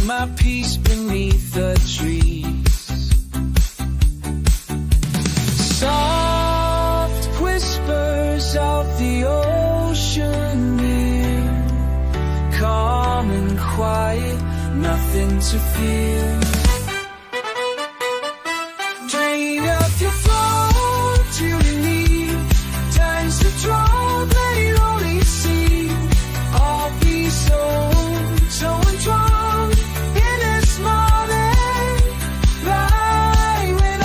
my peace beneath the trees. Soft whispers of the ocean near, calm and quiet, nothing to fear. Drain up your flow till you need, times to draw, let it only see. I'll be so entwined in this moment, right when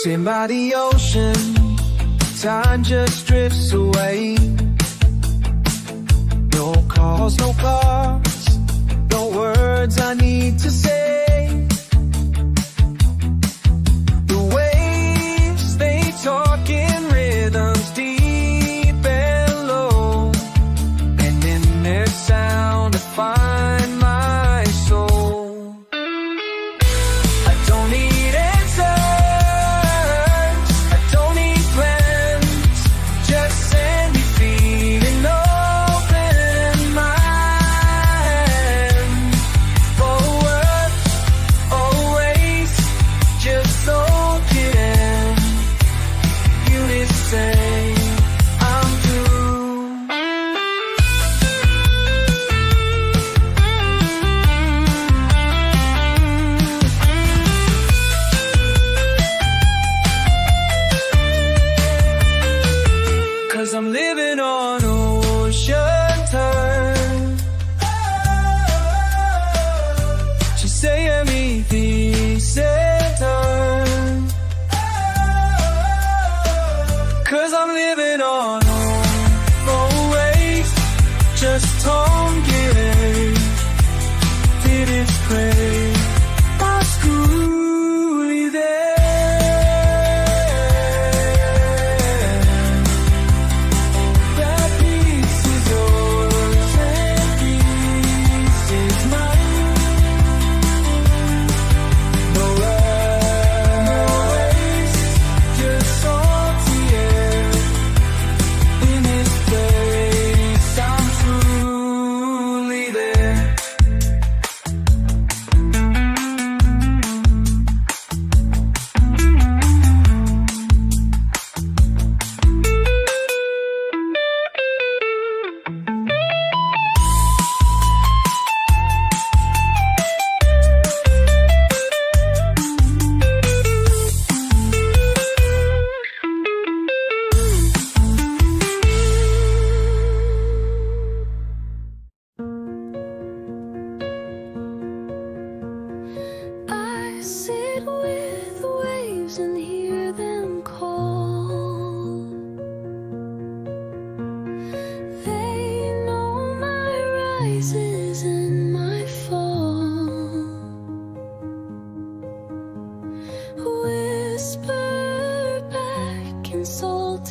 Sitting by the ocean, time just drifts away. No calls, no cards, no words I need to say. The waves, they talk in rhythms deep and low, and in their sound I find my soul. I don't need answers, I don't need plans, just send me feeling open mind. Forward, always, just soak it in. You just say I'm through. Cause I'm living on ocean turn. Just say I'm easy, turn. Cause I'm living on always, just don't get it. Did it pray? I screw there. That piece is yours and piece is mine. No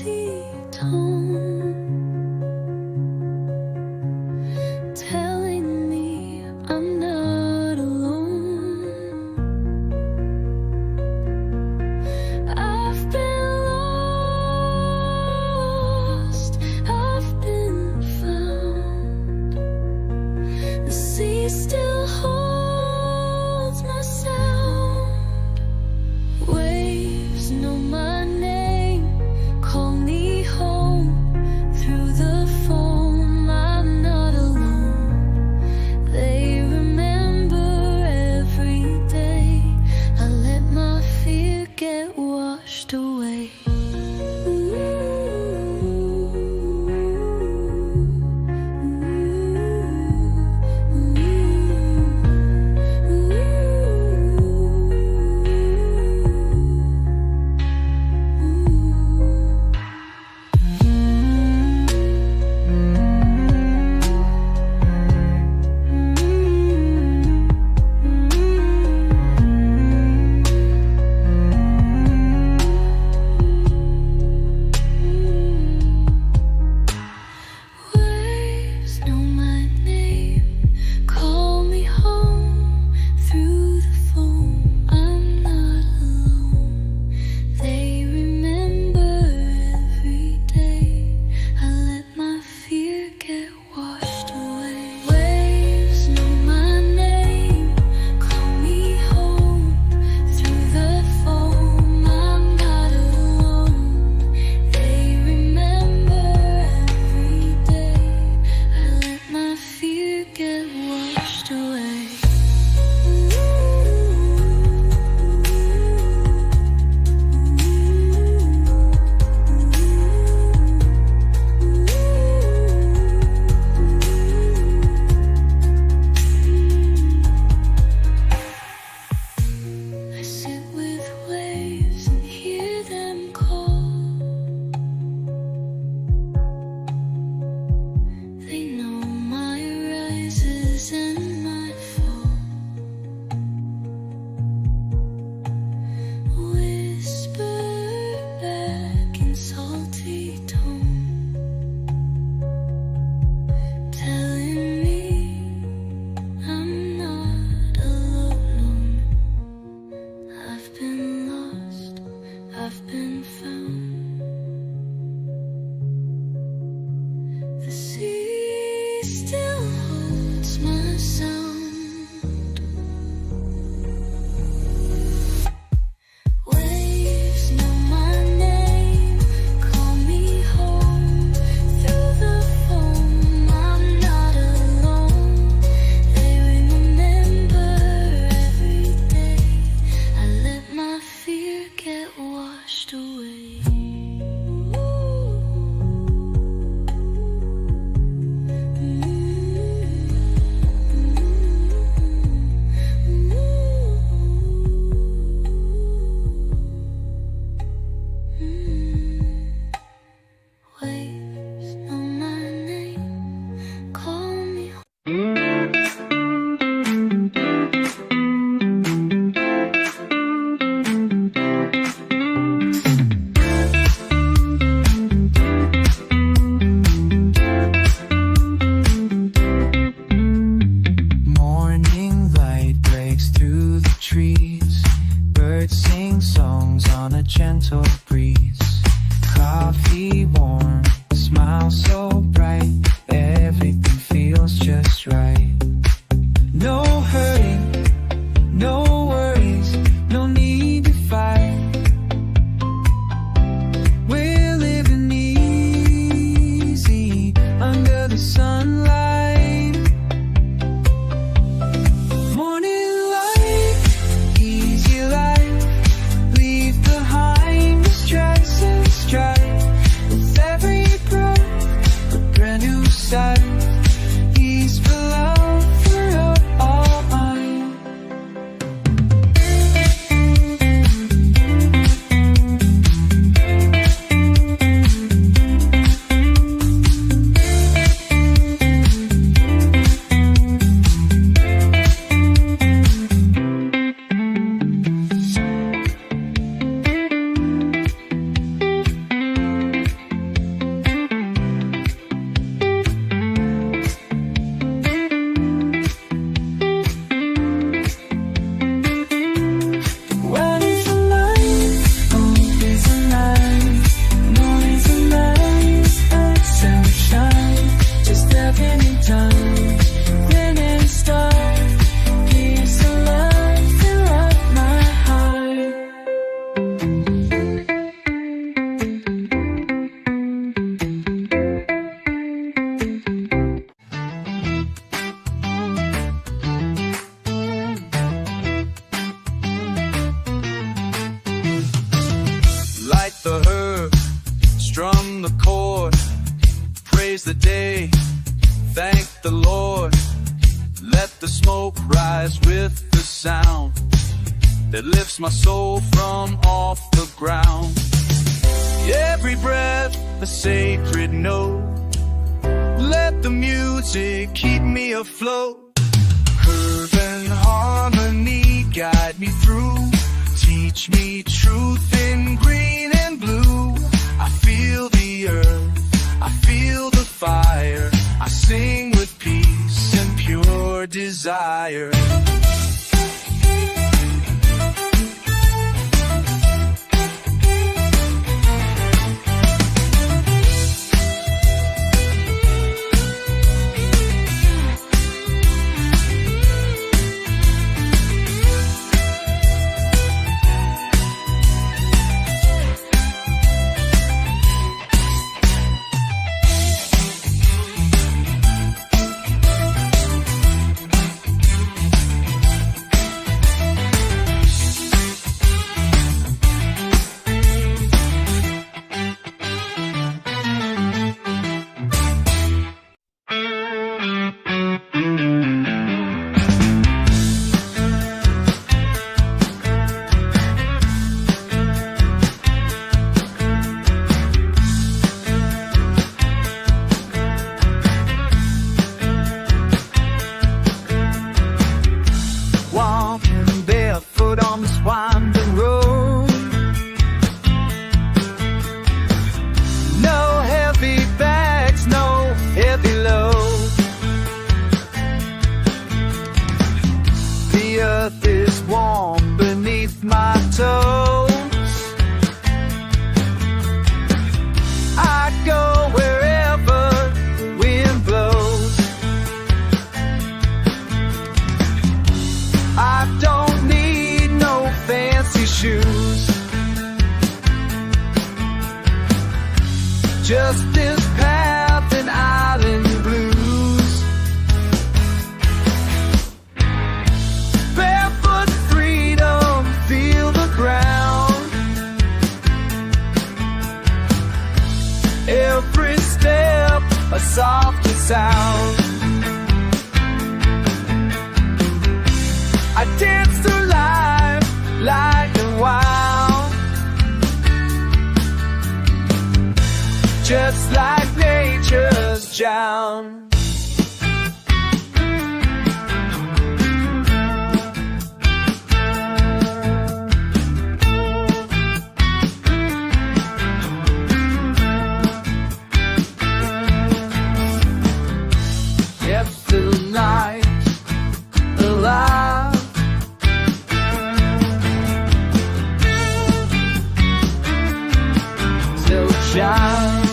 empty tone, telling me I'm not alone. I've been lost, I've been found. The sea still holds my sound. Waves know my name, call me home. sound that lifts my soul from off the ground. Every breath a sacred note. Let the music keep me afloat. Curve and harmony guide me through. Teach me truth in green and blue. I feel the earth, I feel the fire. I sing with peace and pure desire. Just this path and island blues. Barefoot freedom, feel the ground. Every step a softer sound. I dance through life light and wild. Just like nature's drown. Yep, still night alive. Still shine.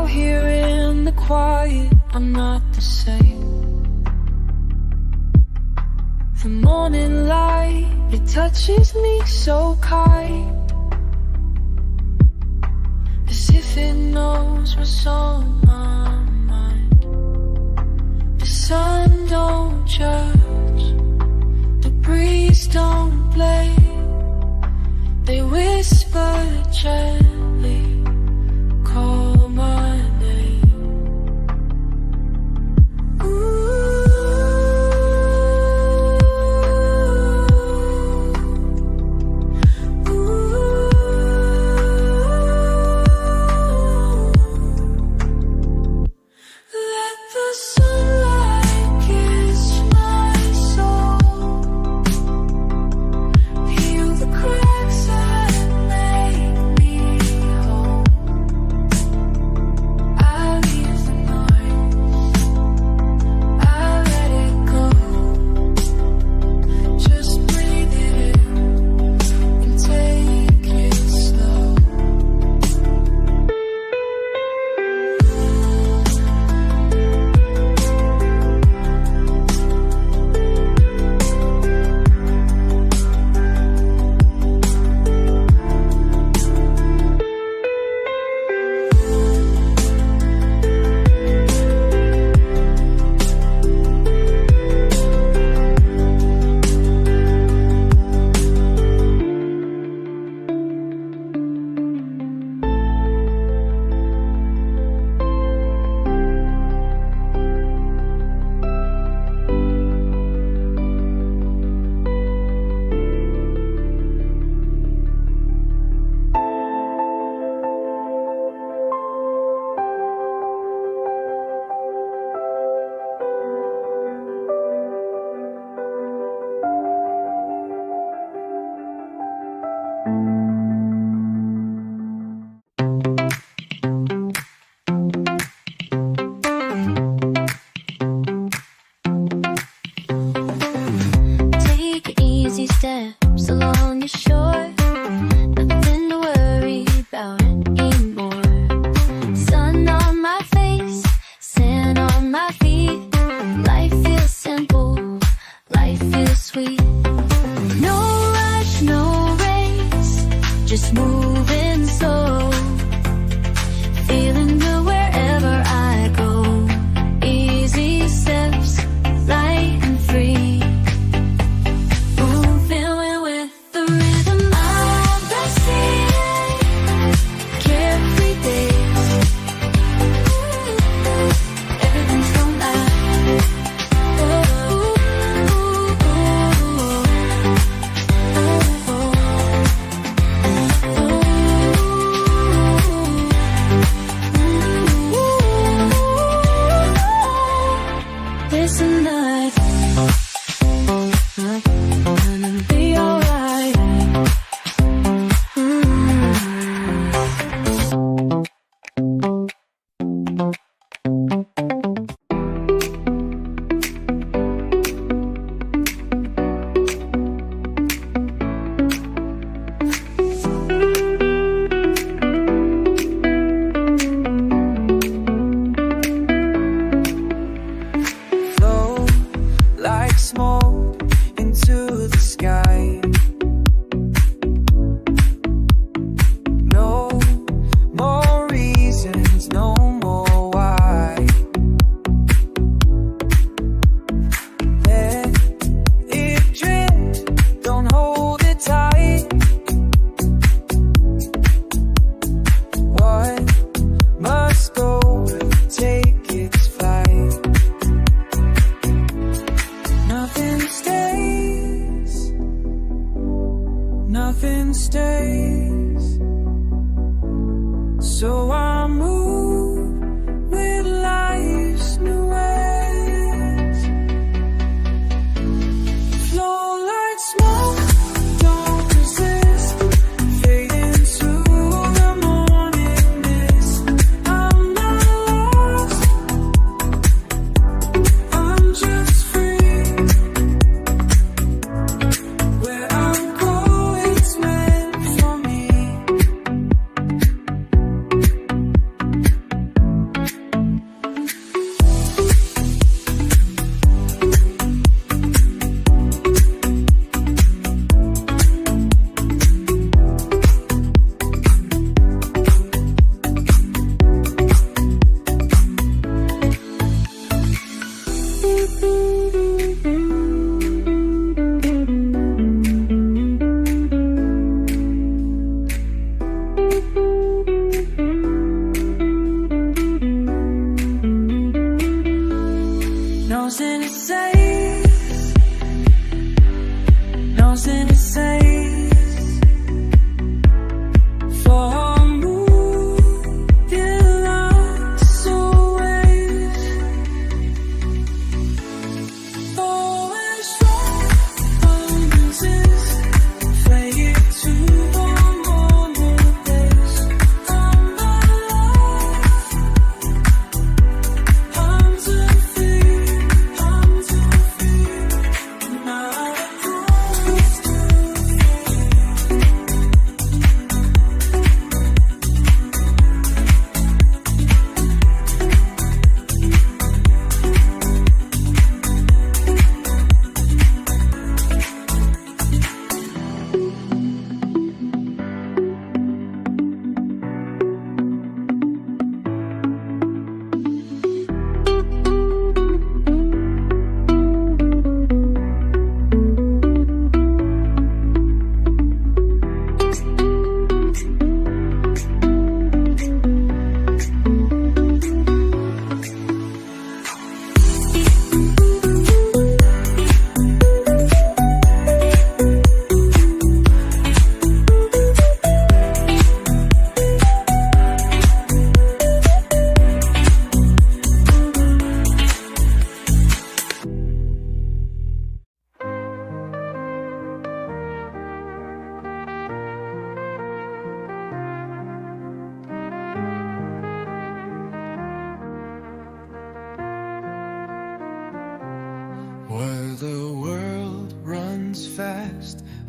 out here in the quiet, I'm not the same. The morning light, it touches me so kind, as if it knows what's on my mind. The sun don't judge, the breeze don't blame. They whisper gently, call my name. Ooh. Me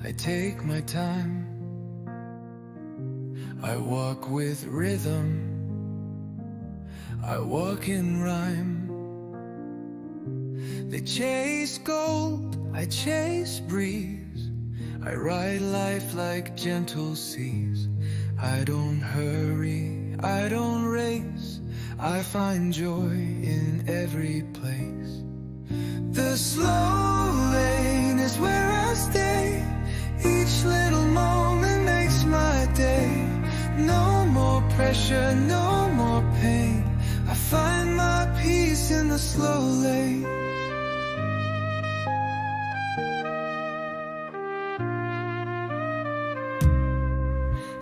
I take my time. I walk with rhythm, I walk in rhyme. They chase gold, I chase breeze. I ride life like gentle seas. I don't hurry, I don't race. I find joy in every place. The slow lane is where I stay. Each little moment makes my day. No more pressure, no more pain. I find my peace in the slow lane.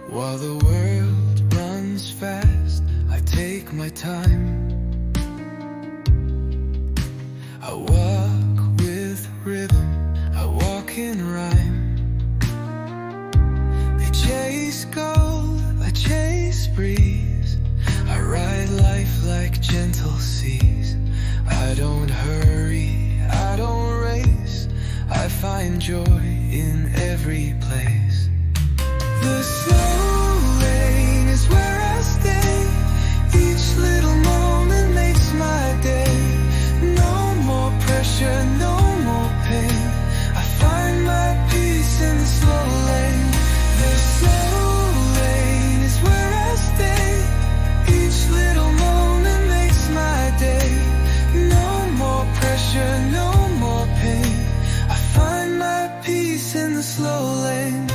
While the world runs fast, I take my time. I walk with rhythm, I walk in rhyme. They chase gold, I chase breeze. I ride life like gentle seas. I don't hurry, I don't race. I find joy in every place. The slow lane is where I stay. Each little moment makes my day. No more pressure, no more pain. I find my peace in the slow lane. The slow lane is where I stay. Each little moment makes my day. No more pressure, no more pain. I find my peace in the slow lane.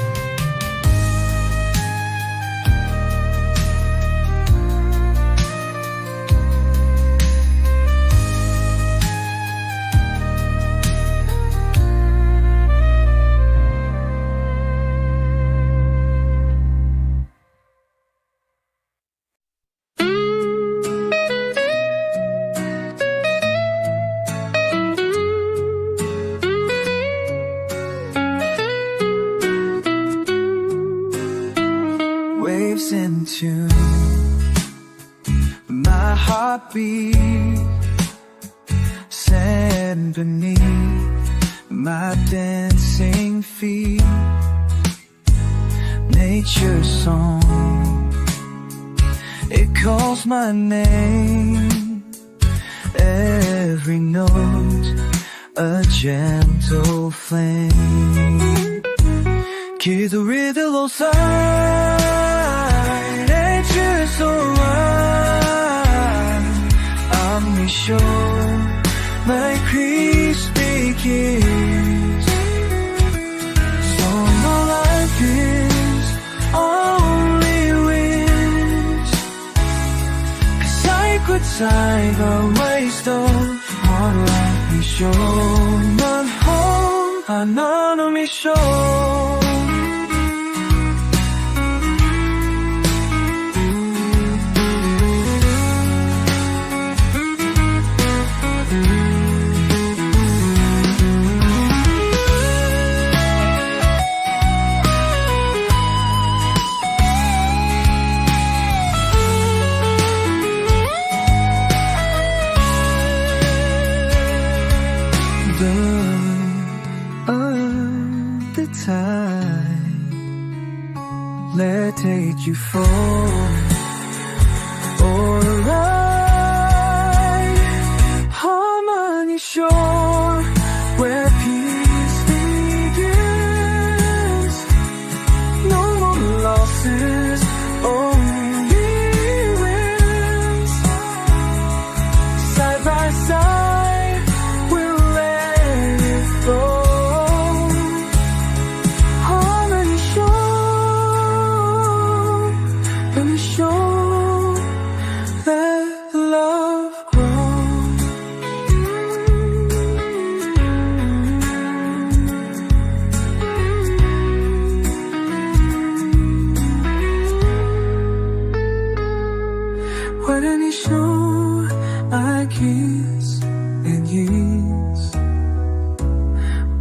Waves in tune, my heartbeat, sand beneath my dancing feet. Nature's song, it calls my name. Every note, a gentle flame. 기도리들 오사이 Nature's so right. I'm sure my peace begins. So my life is only wins. 'Cause I could take a waste of one life. be sure 난 하나는 미쇼. Let's take you for a ride. Harmony shore where peace begins. No more losses, only wins. Side by side, we'll let it flow. I kiss and yes.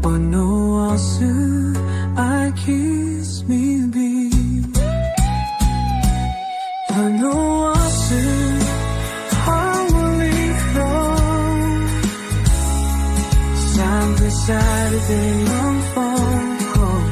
One no also I kiss me be. One no also I will leave from. Sound beside the day on phone call.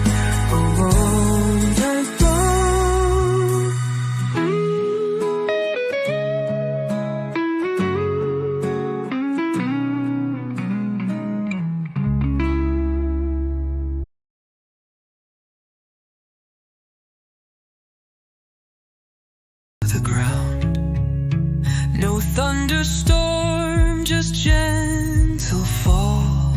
storm, just gentle fall.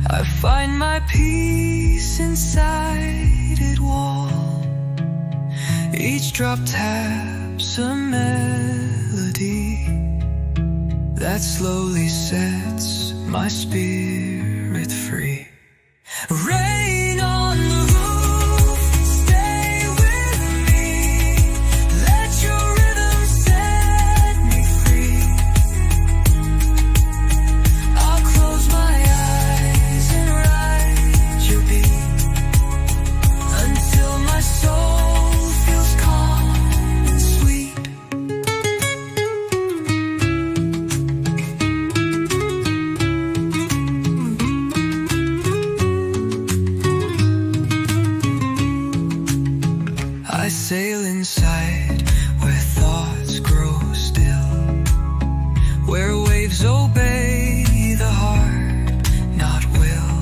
I find my peace inside it wall. Each drop taps a melody that slowly sets my spirit free. Rain on the roof, stay with me. Let your rhythm set me free. I'll close my eyes and ride your beat until my soul feels calm and sweet. I sail inside where thoughts grow still, where waves obey the heart, not will.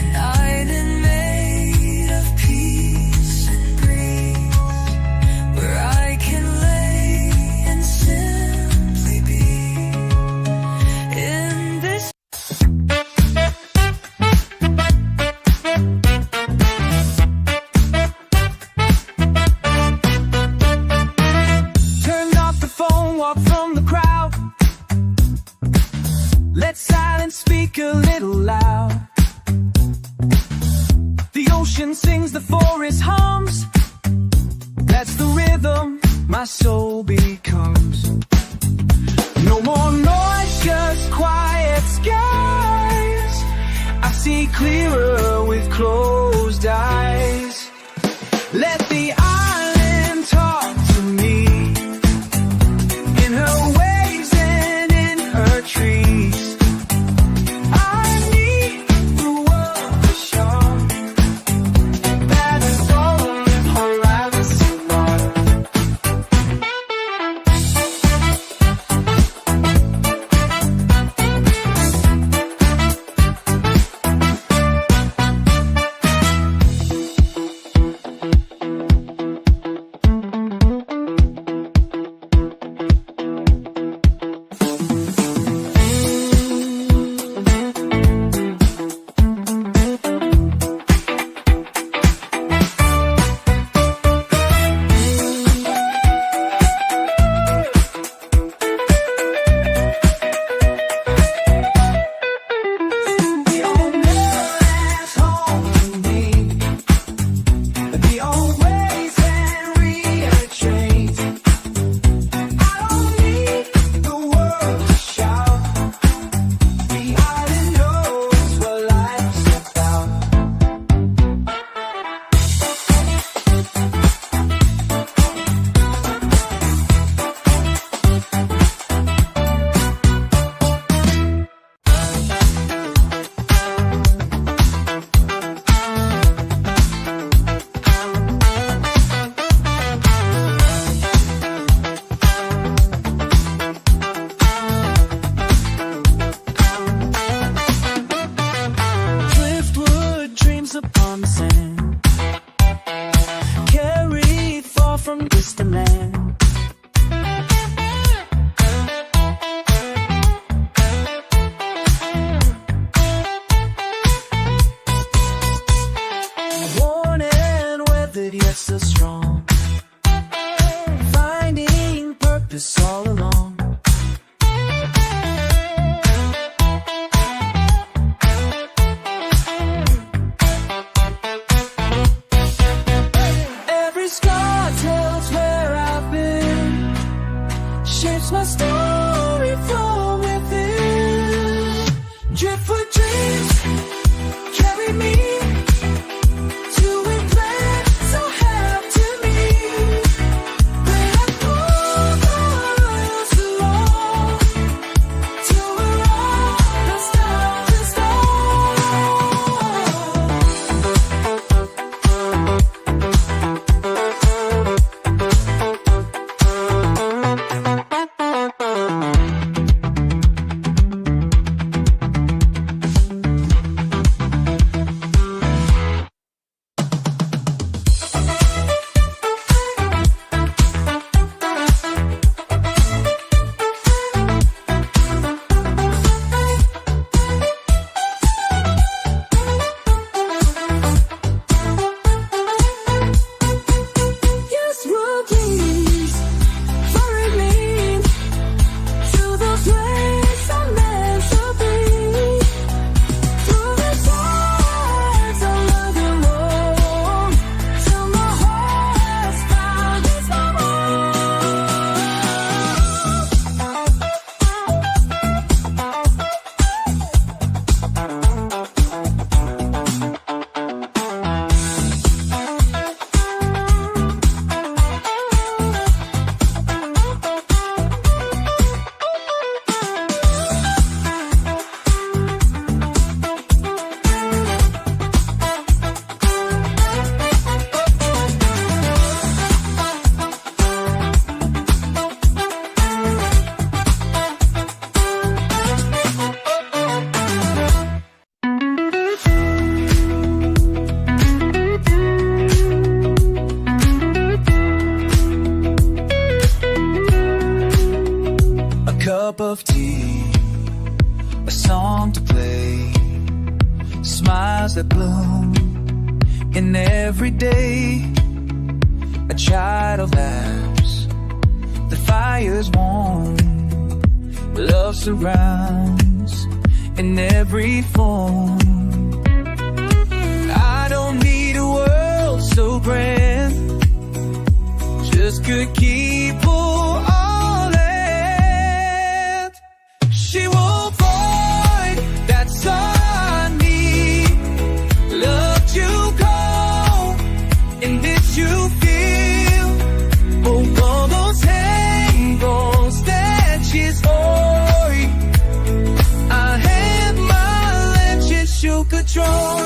An island made of peace and breeze, where I can lay and simply be in this. Turned off the phone, walked from the crowd. Let silence speak a little loud. The ocean sings, the forest hums. That's the rhythm my soul becomes. No more noise, just quiet skies. I see clearer with closed eyes. Let the island talk to me, in her waves and in her trees. I need the world to show that it's all in horizon water. The old millionaire's home to me. The old ways and retreat. I don't need the world to shout. The island knows what life's about. Driftwood dreams upon the sand, carried far from distant land. Worn and weathered, yet so strong, finding purpose all along. Every scar tells where I've been, shapes my story from within. Driftwood dreams carry me to a place so held to me, where I pull the rails along, till we're all nostalgia cup of tea, a song to play, smiles that bloom in every day. A child laughs, the fire's warm, love surrounds in every form. I don't need a world so grand, just good people all in. She won't fight, that's all I need. Love to go in this you feel. Oh, all those angles that she's oi. I had my legend, she'll control.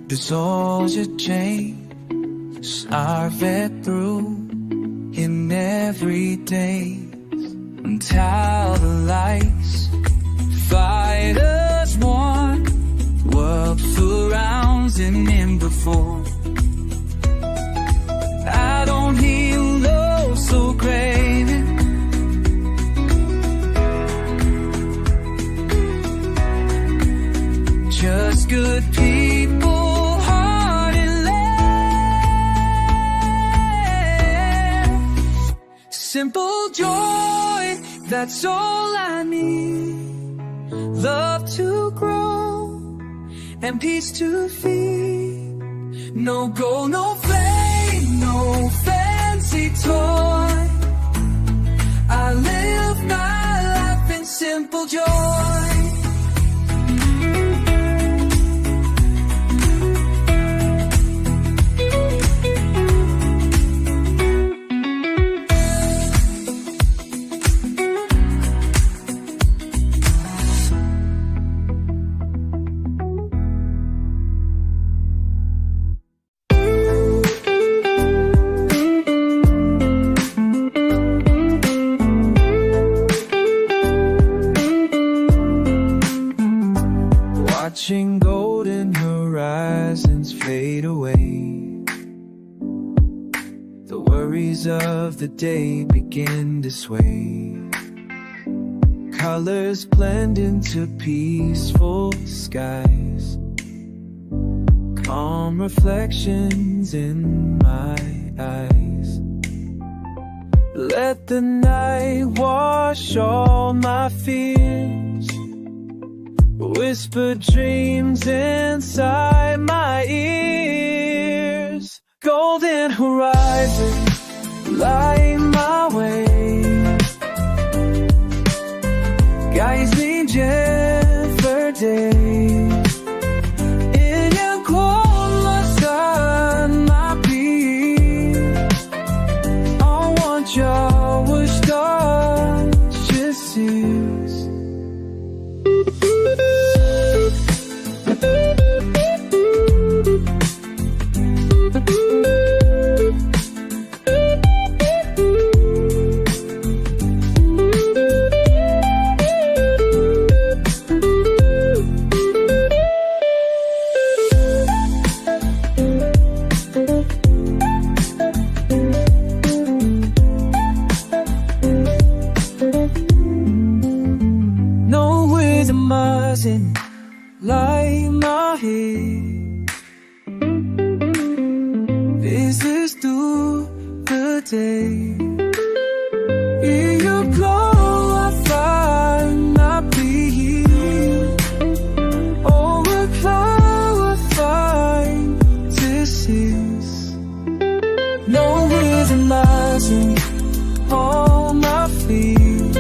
Dissolves your chains, are fed through in every day. Until the lights fight as one, world surrounds and in before. I don't hear love so craving. Just good people. Simple joy, that's all I need. Love to grow and peace to feed. No gold, no flame, no fancy toy. I live my life in simple joy. Watching golden horizons fade away, the worries of the day begin to sway. Colors blend into peaceful skies, calm reflections in my eyes. Let the night wash all my fears, whisper dreams inside my ears. Golden horizon, light my way, guides me day for day. In your glow, my sun, my peace. I want your wish, touch, just sees. Light my head, this is through the day. In your glow I find my peace. Over cloud I find this is. No rhythm rising on my feet.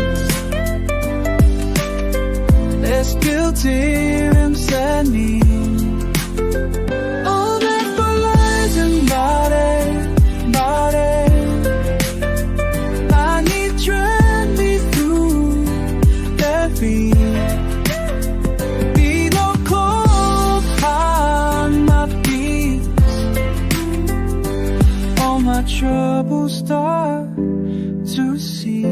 Let's build dreams and me. All that for lies and body. I need to cease.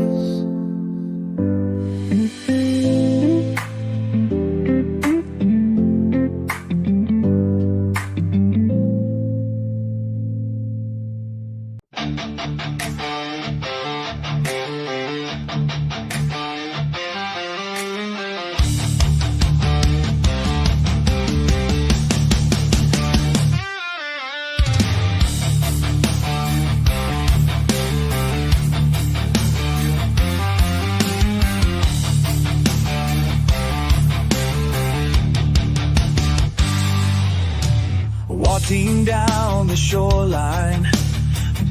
Walking down the shoreline,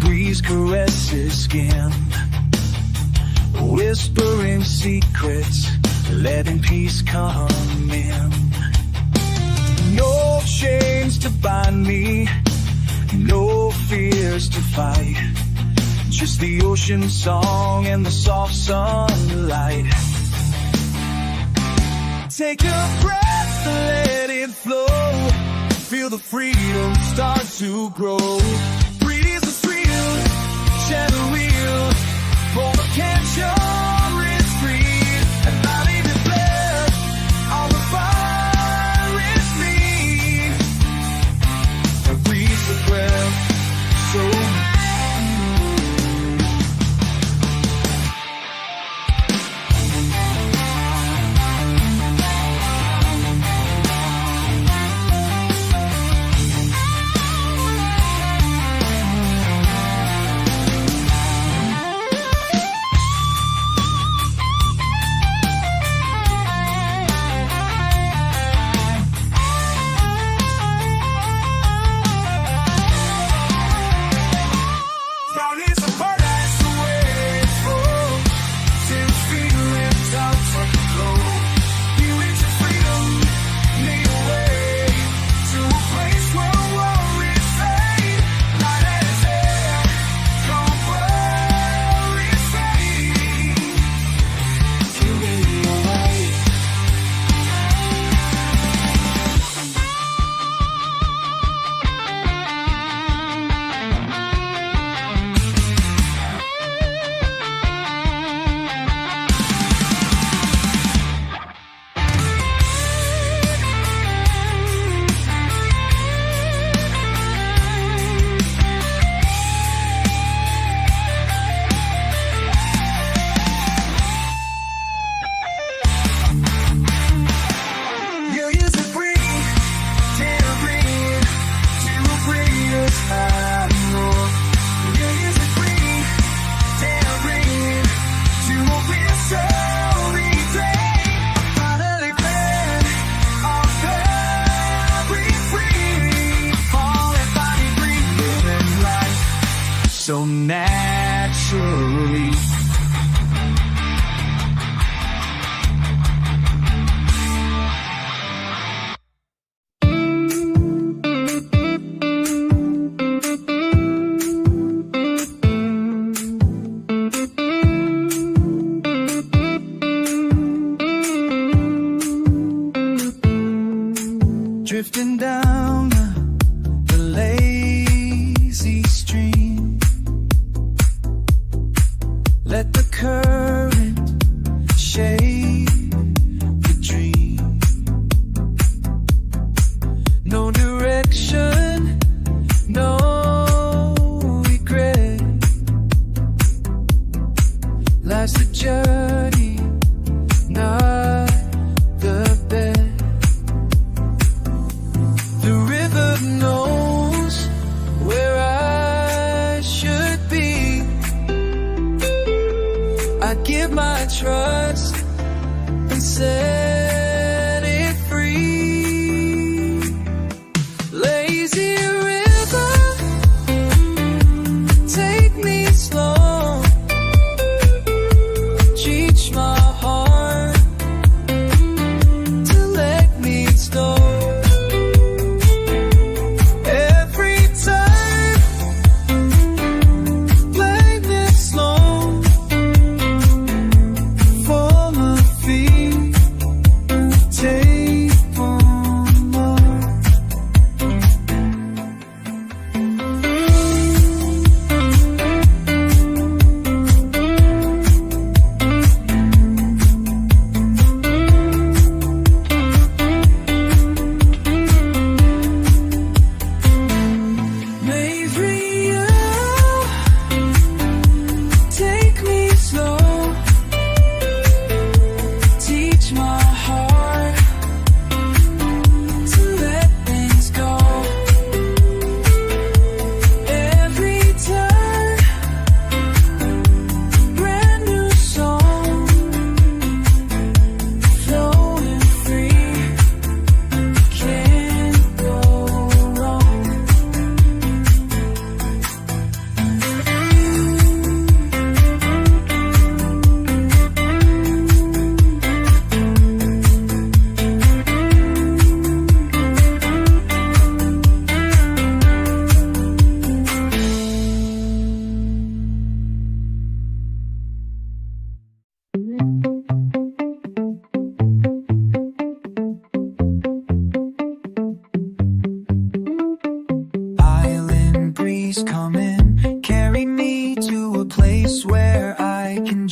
breeze caresses skin, whispering secrets, letting peace come in. No chains to bind me, no fears to fight, just the ocean song and the soft sunlight. Take a breath, let it flow. Feel the freedom start to grow. Breathe the thrill, share the real. For the cancer is free, and not even blessed. All the fire is me. And breathe the breath, so so naturally. Drifting down the lazy stream, let the current shape the dream. No direction, no regret. Life's a journey, not the best. The river knows where I should be. I give my trust and set it free. Lazy river, take me slow. Teach my heart to let me go.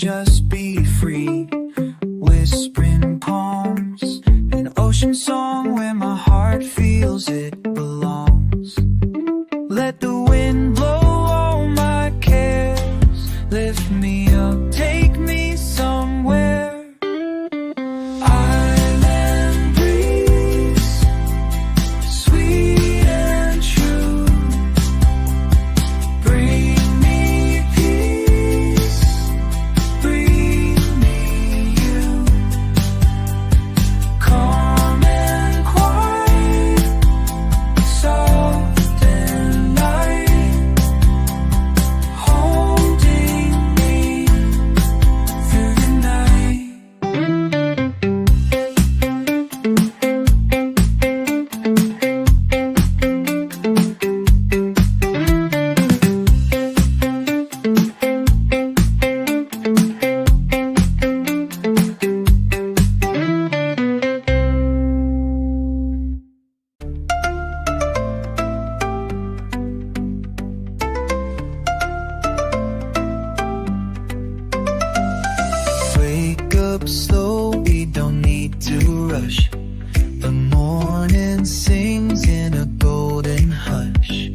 just be free. Whispering poems, an ocean song where my heart feels it belongs. Let the wind blow all my cares, lift me up, take me somewhere. Island breeze, sweet and true, bring me peace, bring me you. Calm and quiet, soft and light, holding me through the night. Wake up slow, we don't need to rush. The morning sings in a golden hush.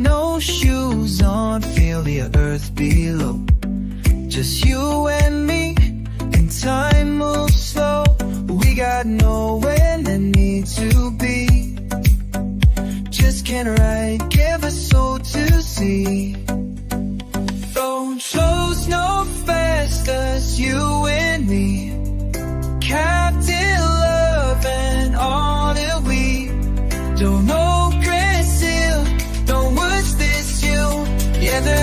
No shoes on, feel the earth below. Just you and me, and time moves slow. We got nowhere that need to be. Just can't write, give a soul to see. Don't close no fastest, you and me. Captain love and all that we don't know, Brazil. Don't what's this you? Yeah, the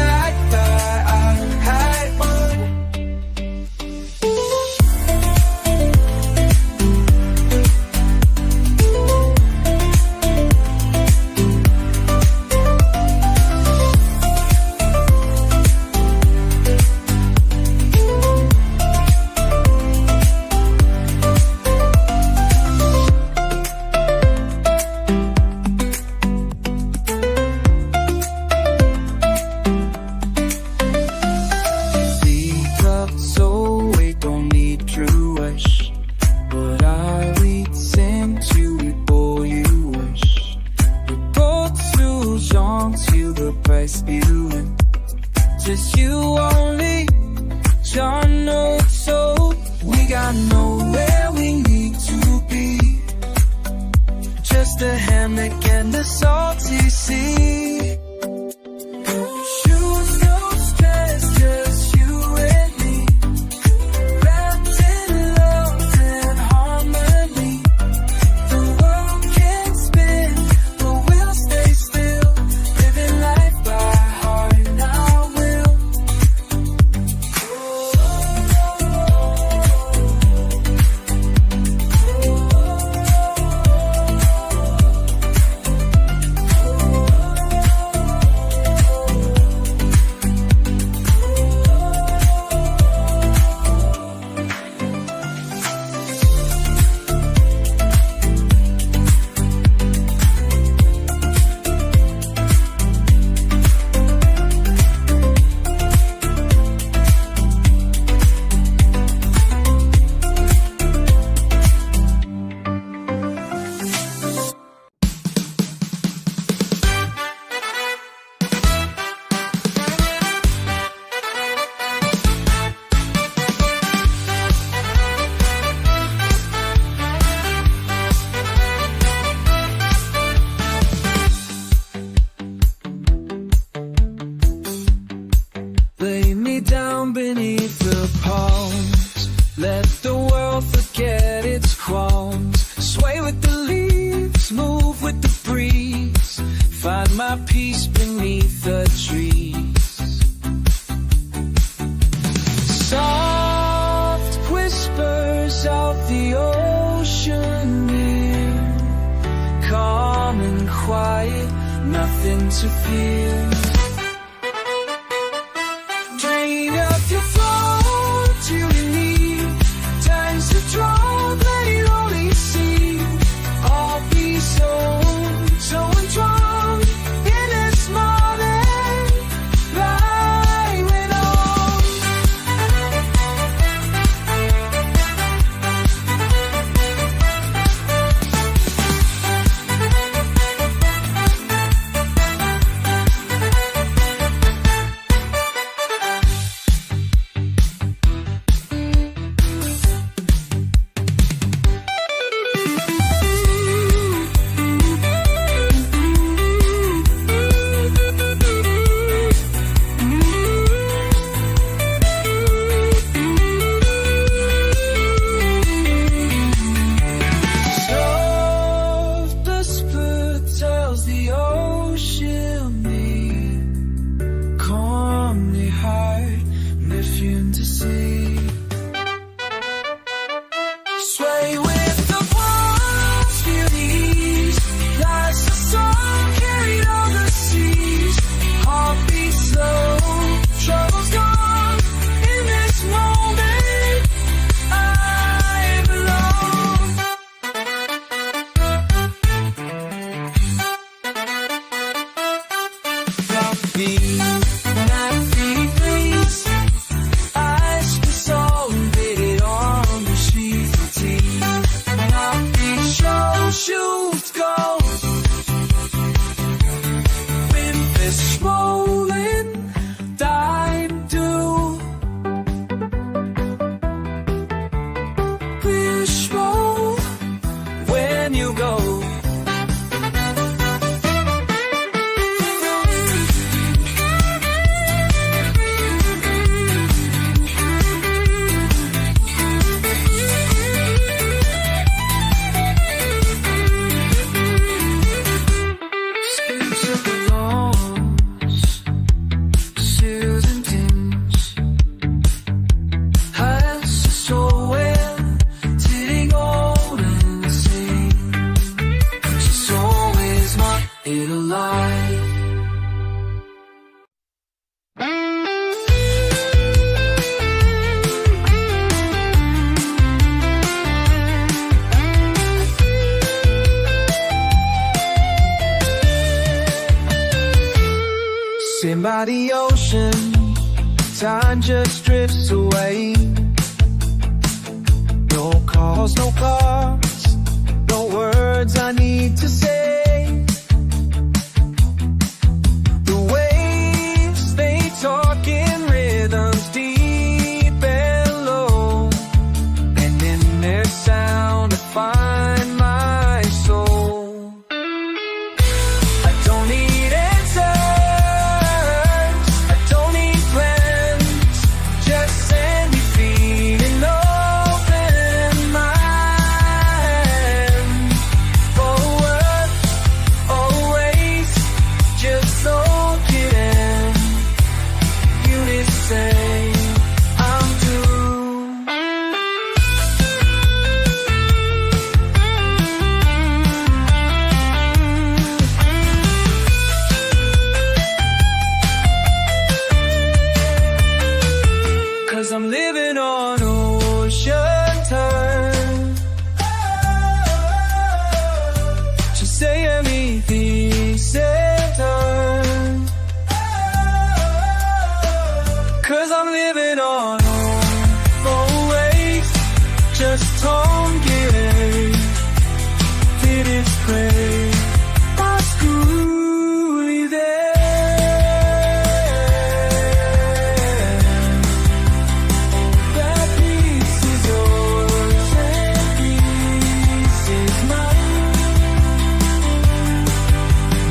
high one. Speak up, so we don't need to rush. But I read sing to before you wish. We both too young to the price viewing. Just you only, John knows so. We got nowhere we need to be. Just a hammock and a salty sea. Choose no stress, just you and me. Wrapped in love and harmony. The world can spin, but we'll stay still. Living life by heart and our will. Lay me down beneath the palms. Let the world forget its qualms. Sway with the leaves, move with the breeze. Find my peace beneath the trees. Soft whispers of the ocean near. Calm and quiet, nothing to fear. Drain up your flow till you need. Times to draw, let it only see. I'll be so entwined in this moment. Right when on. just drifts away. No calls, no cars, no words I need to say. The waves, they talk in rhythms deep and low, and in their sound I find my soul. I don't need answers, I don't need plans, just send me feet and open mind. Forward, always, just soak it in. Unison, I'm through. 'Cause I'm living on ocean turn. Just say anything, turn. 'Cause I'm living on always, just don't get it. Did it pray? My schoolie there. That piece is yours and piece is mine.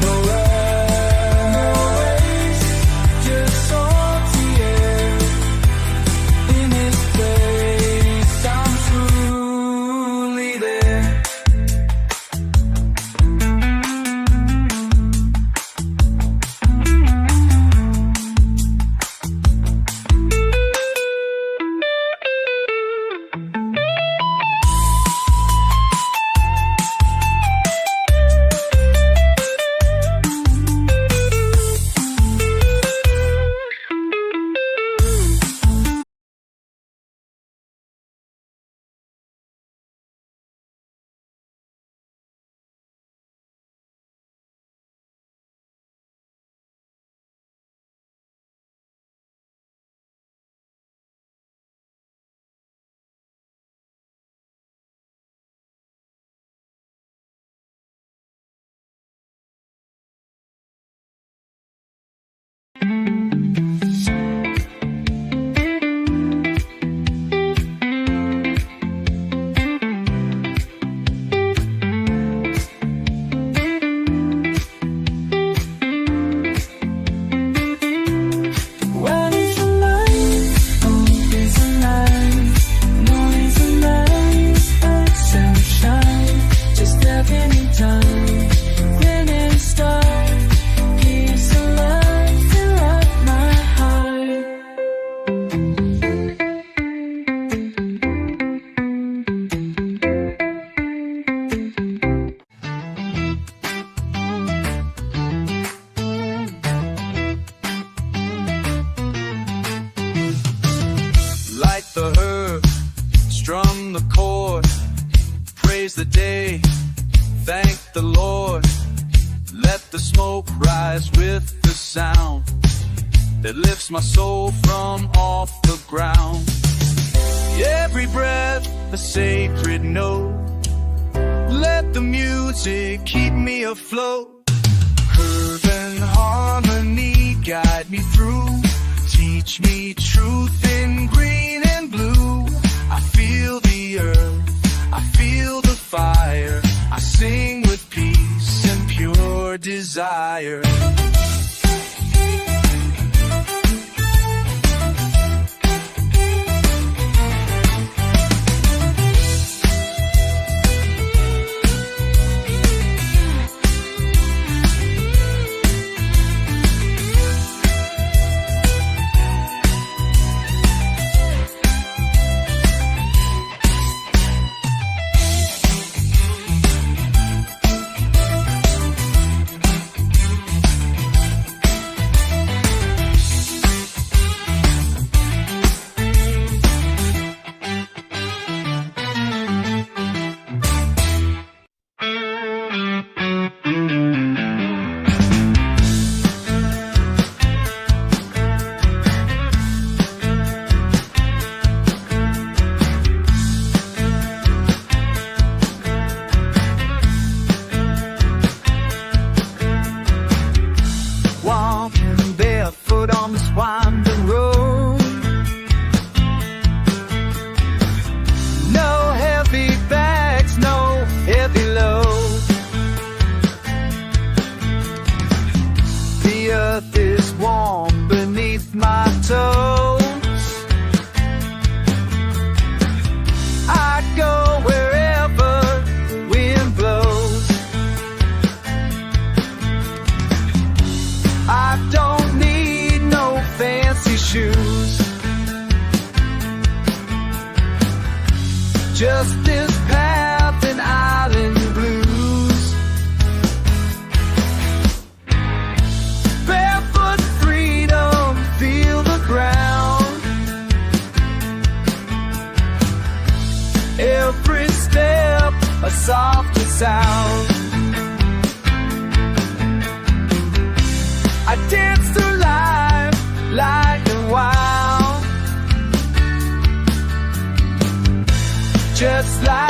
No run, no race, just salty air. In this place, I'm truly there. When is the night? Hope is the night. No is the night. Earth and shine. Just stepping in time. Then it start. Here's the light. Fill up my heart. Light the herb, strum the chord, praise the day, thank the Lord. Let the smoke rise with the sound that lifts my soul from off the ground. Every breath a sacred note, let the music keep me afloat. Curve and harmony guide me through, teach me truth in green and blue. I feel the earth, I feel the fire, I sing with peace and pure desire. just this path and island blues. Barefoot freedom, feel the ground. Every step a softer sound. I dance through life like a wild, just like